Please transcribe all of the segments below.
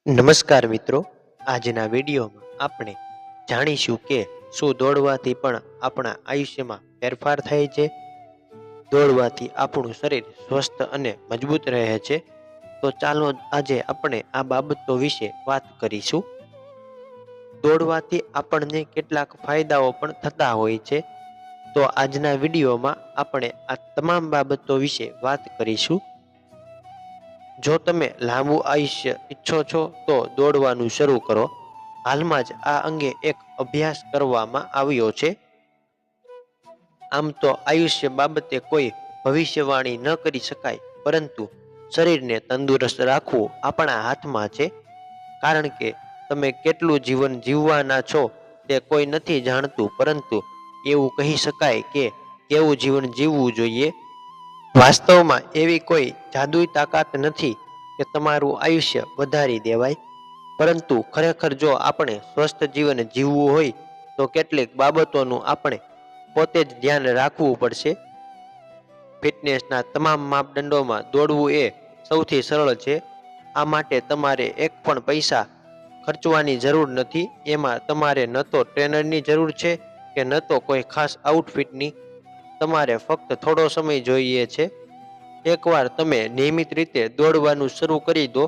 નમસ્કાર મિત્રો, આજના વિડીયોમાં આપણે જાણીશું કે શું દોડવાથી પણ આપણા આયુષ્યમાં ફેરફાર થાય છે. દોડવાથી આપણું શરીર સ્વસ્થ અને મજબૂત રહે છે. તો ચાલો આજે આપણે આ બાબતો વિશે વાત કરીશું. દોડવાથી આપણને કેટલાક ફાયદાઓ પણ થતા હોય છે. તો આજના વિડીયોમાં આપણે આ તમામ બાબતો વિશે વાત કરીશું. જો તમે લાંબુ આયુષ્ય ઈચ્છો છો તો દોડવાનું શરૂ કરો. હાલમાં જ આ અંગે એક અભ્યાસ કરવામાં આવ્યો છે. આમ તો આયુષ્ય બાબતે કોઈ ભવિષ્યવાણી ન કરી શકાય, પરંતુ શરીરને તંદુરસ્ત રાખવું આપણા હાથમાં છે. કારણ કે તમે કેટલું જીવન જીવવાના છો તે કોઈ નથી જાણતું, પરંતુ એવું કહી શકાય કે કેવું જીવન જીવવું જોઈએ. વાસ્તવમાં એવી કોઈ જાદુઈ તાકાત નથી કે તમારું આયુષ્ય વધારી દેવાય, પરંતુ ખરેખર જો આપણે સ્વસ્થ જીવન જીવવું હોય તો કેટલીક બાબતોનું આપણે પોતે જ ધ્યાન રાખવું પડશે. ફિટનેસના તમામ માપદંડોમાં દોડવું એ સૌથી સરળ છે. આ માટે તમારે એક પણ પૈસા ખર્ચવાની જરૂર નથી. એમાં તમારે ન તો ટ્રેનરની જરૂર છે કે ન તો કોઈ ખાસ આઉટફિટની. તમારે ફક્ત થોડો સમય જોઈએ છે. એકવાર તમે નિયમિત રીતે દોડવાનું શરૂ કરી દો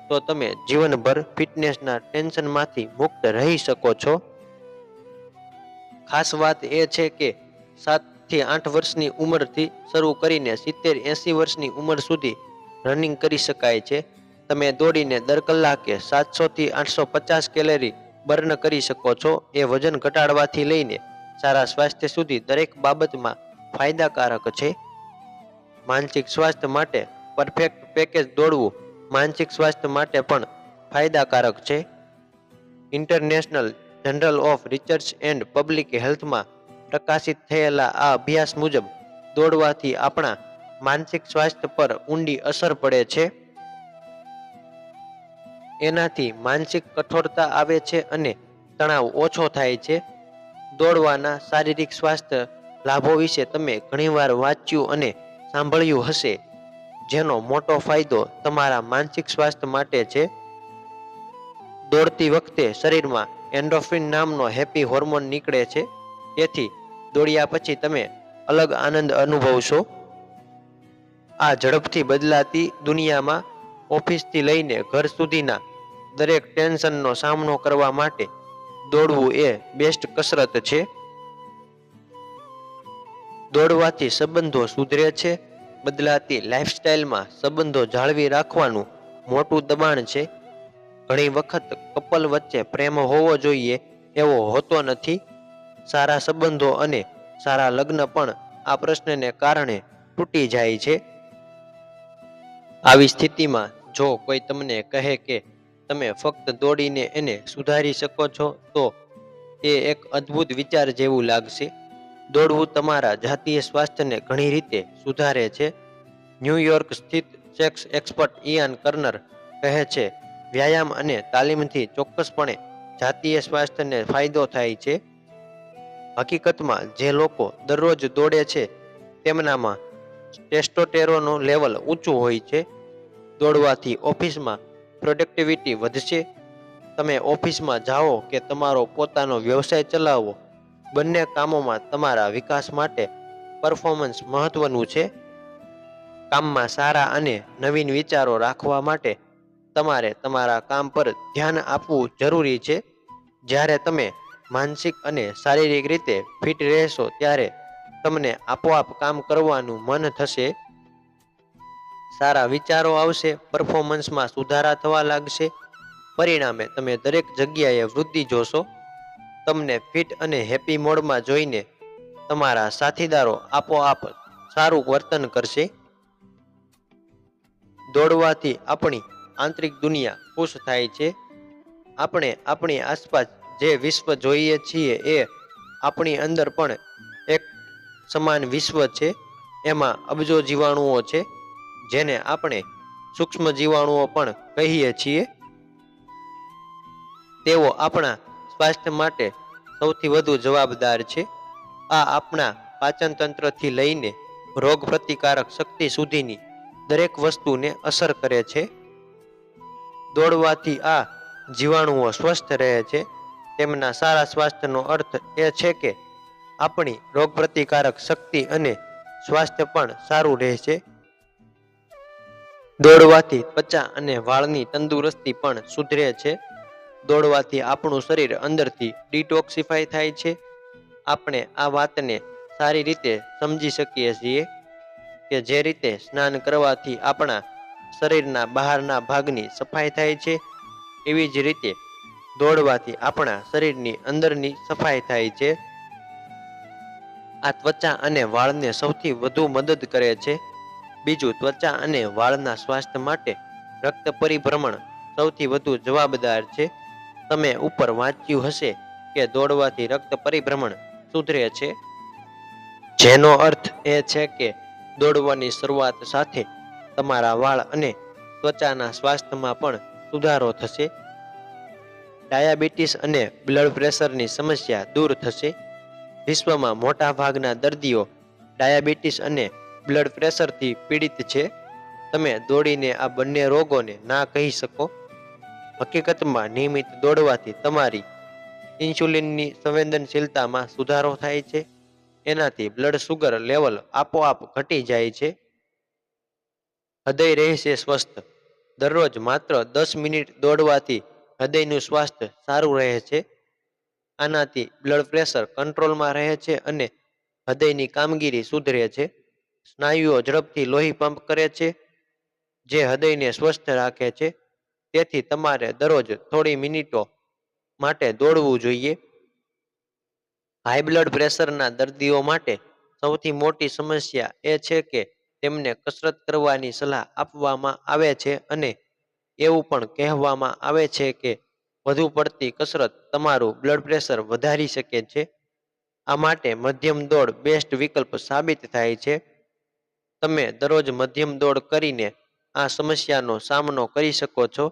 તો તમે જીવનભર ફિટનેસના ટેન્શનમાંથી મુક્ત રહી શકો છો. ખાસ વાત એ છે કે 7 થી 8 વર્ષની ઉંમરથી શરૂ કરીને 70-80 વર્ષની ઉંમર સુધી રનિંગ કરી શકાય છે. તમે દોડીને દર કલાકે 700 થી 850 કેલરી બર્ન કરી શકો છો. એ વજન ઘટાડવાથી લઈને સારા સ્વાસ્થ્ય સુધી દરેક બાબતમાં ફાયદાકારક છે. માનસિક સ્વાસ્થ્ય માટે પરફેક્ટ પેકેજ દોડવું માનસિક સ્વાસ્થ્ય માટે પણ ફાયદાકારક છે. International journal of research and public હેલ્થમાં પ્રકાશિત થયેલા આ અભ્યાસ મુજબ દોડવાથી આપણા માનસિક સ્વાસ્થ્ય પર ઊંડી અસર પડે છે. એનાથી માનસિક કઠોરતા આવે છે અને તણાવ ઓછો થાય છે. દોડવાના શારીરિક સ્વાસ્થ્ય લાભો વિશે તમે ઘણીવાર વાંચ્યું અને સાંભળ્યું હશે, જેનો મોટો ફાયદો તમારા માનસિક સ્વાસ્થ્ય માટે છે. દોડતી વખતે શરીરમાં એન્ડોર્ફિન નામનો હેપી હોર્મોન નીકળે છે. તેથી દોડ્યા પછી તમે અલગ આનંદ અનુભવશો. આ ઝડપથી બદલાતી દુનિયામાં ઓફિસથી લઈને ઘર સુધીના દરેક ટેન્શનનો સામનો કરવા માટે દોડવું એ બેસ્ટ કસરત છે. દોડવાથી સંબંધો સુધરે છે. બદલાતી લાઇફસ્ટાઇલમાં સંબંધો જાળવી રાખવાનું મોટું દબાણ છે. ઘણી વખત કપલ વચ્ચે પ્રેમ હોવો જોઈએ એવો હોતો નથી. સારા સંબંધો અને સારા લગ્ન પણ આ પ્રશ્નને કારણે તૂટી જાય છે. આવી સ્થિતિમાં જો કોઈ તમને કહે કે તમે ફક્ત દોડીને એને સુધારી શકો છો, તો એ એક અદ્ભુત વિચાર જેવું લાગશે. દોડવું તમારા જાતીય સ્વાસ્થ્યને ઘણી રીતે સુધારે છે. ન્યૂયોર્ક સ્થિત સેક્સ એક્સપર્ટ ઇયાન કર્નર કહે છે, વ્યાયામ અને તાલીમથી ચોક્કસપણે જાતીય સ્વાસ્થ્યને ફાયદો થાય છે. હકીકતમાં જે લોકો દરરોજ દોડે છે તેમનામાં ટેસ્ટોસ્ટેરોનનું લેવલ ઊંચું હોય છે. દોડવાથી ઓફિસમાં પ્રોડક્ટિવિટી વધશે. તમે ઓફિસમાં જાઓ કે તમારો પોતાનો વ્યવસાય ચલાવો, બંને કામોમાં તમારા વિકાસ માટે પરફોર્મન્સ મહત્વનું છે. કામમાં સારા અને નવીન વિચારો રાખવા માટે તમારે તમારા કામ પર ધ્યાન આપવું જરૂરી છે. જ્યારે તમે માનસિક અને શારીરિક રીતે ફિટ રહેશો ત્યારે તમને આપોઆપ કામ કરવાનું મન થશે. સારા વિચારો આવશે, પરફોર્મન્સમાં સુધારા થવા લાગશે. પરિણામે તમે દરેક જગ્યાએ વૃદ્ધિ જોશો. તમને ફિટ અને હેપી મોડમાં જોઈને તમારા સાથીદારો આપોઆપ સારું વર્તન કરશે. દોડવાથી આપણી આંતરિક દુનિયા ખુશ થાય છે. આપણે આપણી આસપાસ જે વિશ્વ જોઈએ છીએ એ આપણી અંદર પણ એક સમાન વિશ્વ છે. એમાં અબજો જીવાણુઓ છે, જેને આપણે સૂક્ષ્મ જીવાણુઓ પણ કહીએ છીએ. તેઓ આપણા સ્વાસ્થ્ય માટે સૌથી વધુ જવાબદાર છે. આ આપણા પાચન તંત્રથી લઈને રોગ પ્રતિકારક શક્તિ સુધીની દરેક વસ્તુને અસર કરે છે. દોડવાથી આ જીવાણુઓ સ્વસ્થ રહે છે. તેમના સારા સ્વાસ્થ્યનો અર્થ એ છે કે આપણી રોગપ્રતિકારક શક્તિ અને સ્વાસ્થ્ય પણ સારું રહેશે. દોડવાથી ત્વચા અને વાળની તંદુરસ્તી પણ સુધરે છે. દોડવાથી આપણું શરીર અંદરથી ડિટોક્સિફાય થાય છે. આપણે આ વાતને સારી રીતે સમજી શકીએ છીએ કે જે રીતે સ્નાન કરવાથી આપણા શરીરના બહારના ભાગની સફાઈ થાય છે, એવી જ રીતે દોડવાથી આપણા શરીરની અંદરની સફાઈ થાય છે. આ ત્વચા અને વાળને સૌથી વધુ મદદ કરે છે. બીજું, ત્વચા અને વાળના સ્વાસ્થ્ય માટે રક્ત પરિભ્રમણ સૌથી વધુ જવાબદાર છે. તમે ઉપર વાંચ્યું હશે કે દોડવાથી રક્ત પરિભ્રમણ સુધરે છે, જેનો અર્થ એ છે કે દોડવાની શરૂઆત સાથે તમારા વાળ અને ત્વચાના સ્વાસ્થ્યમાં પણ સુધારો થશે. ડાયાબિટીસ અને બ્લડ પ્રેશરની સમસ્યા દૂર થશે. વિશ્વમાં મોટા ભાગના દર્દીઓ ડાયાબિટીસ અને બ્લડ પ્રેશરથી પીડિત છે. તમે દોડીને આ બંને રોગોને ના કહી શકો. હકીકતમાં નિયમિત દોડવાથી તમારી ઇન્સ્યુલિનની સંવેદનશીલતામાં સુધારો થાય છે. એનાથી બ્લડ શુગર લેવલ આપોઆપ ઘટી જાય છે. હૃદય રહેશે સ્વસ્થ. દરરોજ માત્ર 10 મિનિટ દોડવાથી હૃદયનું સ્વાસ્થ્ય સારું રહે છે. આનાથી બ્લડ પ્રેશર કંટ્રોલમાં રહે છે અને હૃદયની કામગીરી સુધરે છે. સ્નાયુઓ ઝડપથી લોહી પંપ કરે છે, જે હૃદયને સ્વસ્થ રાખે છે. તેથી તમારે દરરોજ થોડી મિનિટો માટે દોડવું જોઈએ. હાઈ બ્લડ પ્રેશરના દર્દીઓ માટે સૌથી મોટી સમસ્યા એ છે કે તેમને કસરત કરવાની સલાહ આપવામાં આવે છે અને એવું પણ કહેવામાં આવે છે કે વધુ પડતી કસરત તમારું બ્લડ પ્રેશર વધારી શકે છે. આ માટે મધ્યમ દોડ બેસ્ટ વિકલ્પ સાબિત થાય છે. તમે દરરોજ મધ્યમ દોડ કરીને આ સમસ્યાનો સામનો કરી શકો છો.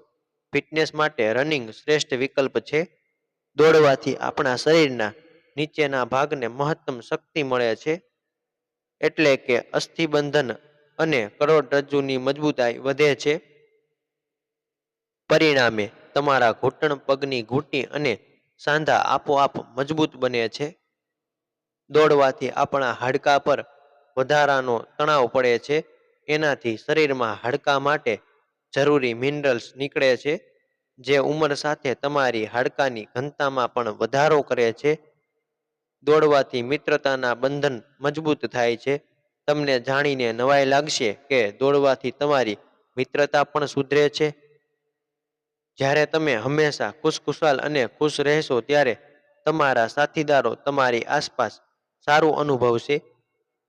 ફિટનેસ માટે રનિંગ શ્રેષ્ઠ વિકલ્પ છે. દોડવાથી આપણા શરીરના નીચેના ભાગને મહત્તમ શક્તિ મળે છે, એટલે કે અસ્થિબંધન અને કરોડરજ્જુની મજબૂતાઈ વધે છે. પરિણામે તમારા ઘૂંટણ, પગની ઘૂંટી અને સાંધા આપોઆપ મજબૂત બને છે. દોડવાથી આપણા હાડકાં પર વધારાનો તણાવ પડે છે. એનાથી શરીરમાં હાડકાં માટે જરૂરી મિનરલ્સ નીકળે છે, જે ઉંમર સાથે તમારી હાડકાની ઘનતામાં પણ વધારો કરે છે. દોડવાથી મિત્રતાના બંધન મજબૂત થાય છે. તમને જાણીને નવાઈ લાગશે કે દોડવાથી તમારી મિત્રતા પણ સુધરે છે. જ્યારે તમે હંમેશા ખુશખુશાલ અને ખુશ રહેશો ત્યારે તમારા સાથીદારો તમારી આસપાસ સારું અનુભવશે,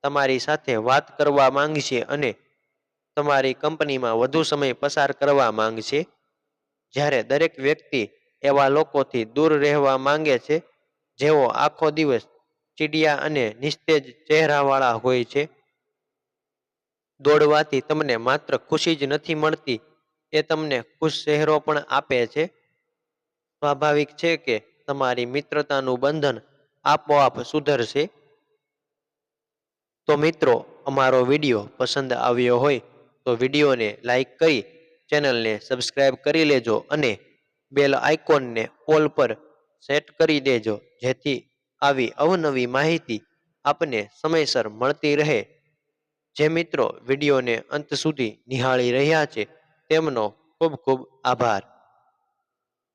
તમારી સાથે વાત કરવા માંગશે અને તમારી કંપનીમાં વધુ સમય પસાર કરવા માંગશે. જ્યારે દરેક વ્યક્તિ એવા લોકોથી દૂર રહેવા માંગે છે જેઓ આખો દિવસ ચીડિયા અને નિસ્તેજ ચહેરાવાળા હોય છે. દોડવાથી તમને માત્ર ખુશી જ નથી મળતી, એ તમને ખુશ ચહેરો પણ આપે છે. સ્વાભાવિક છે કે તમારી મિત્રતાનું બંધન આપોઆપ સુધરશે. તો મિત્રો, અમારો વિડીયો પસંદ આવ્યો હોય તો વિડીયોને લાઈક કરી ચેનલને સબસ્ક્રાઈબ કરી લેજો અને બેલ આઇકોનને ઓલ પર સેટ કરી દેજો, જેથી આવી અવનવી માહિતી આપને સમયસર મળતી રહે. જે મિત્રો વિડીયોને અંત સુધી નિહાળી રહ્યા છે તેમનો ખૂબ ખૂબ આભાર.